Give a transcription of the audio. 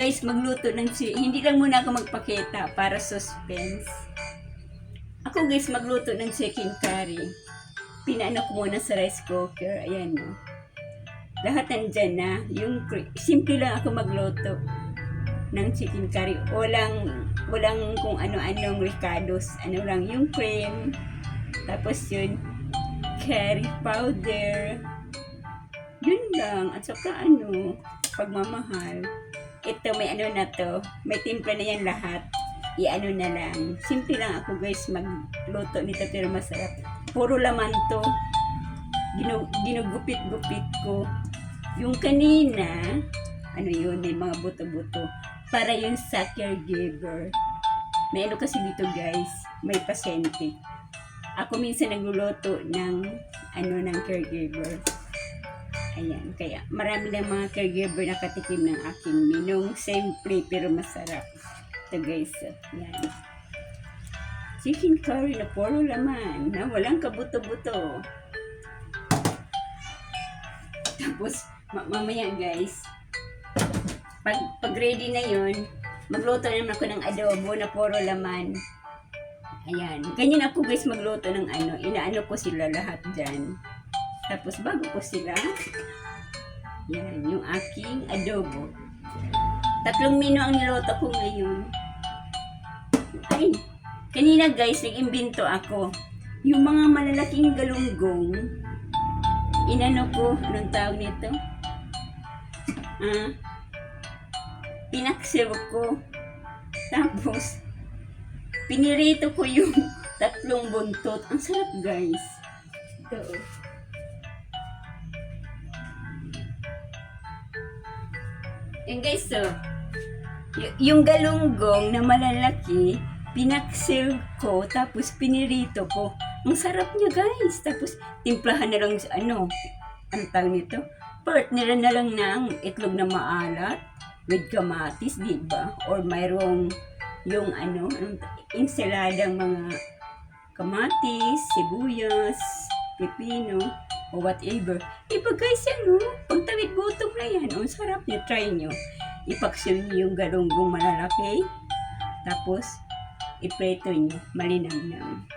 guys magluto ng hindi lang muna ako magpakita para suspense. Ako guys magluto ng chicken curry. Pinaano ko muna sa rice cooker. Ayan no. Lahat nandyan na. Yung simple lang ako magluto ng chicken curry. Walang kung ano-anong ricados. Ano lang yung cream. Tapos yun curry powder. Yun lang. At saka pagmamahal. Ito may na to. May timpla na yan lahat. I-ano na lang. Simple lang ako guys magluto nito pero masarap. Puro laman to. Ginugupit-gupit ko. Yung kanina, yun, may mga buto-buto. Para yun sa caregiver. May kasi dito guys, may pasyente. Ako minsan nagluluto ng caregiver. Ayan, kaya marami ng mga caregiver nakatikim ng aking minong. Simple pero masarap. Ito guys, yan. Chicken curry na puro laman, na walang kabuto-buto. Tapos, mamaya guys, pag ready na yun, magluto naman ako ng adobo na puro laman. Ayan, ganyan ako guys magluto ng inaano ko sila lahat dyan. Tapos bago ko sila, yan, yung aking adobo. 3 mino ang niluto ko ngayon. Ay, kanina guys, nag-imbento ako. Yung mga malalaking galunggong, inano ko, anong tawag nito? Pinaksew ko. Tapos, pinirito ko yung 3 buntot. Ang sarap guys. Ito. Yan guys, so, yung galunggong na malalaki, pinaksew ko, tapos pinirito ko. Ang sarap niya guys. Tapos, timplahan na lang anong tawag nito? Partner na lang ng itlog na maalat with kamatis, diba? Or mayroong yung ensaladang mga kamatis, sibuyas, pepino, o whatever. Iba guys pagtawid gutom na yan. Ang sarap niya, try nyo. Ipaksil nyo yung galunggong malalaki. Tapos, ipreto nyo, malinamnam.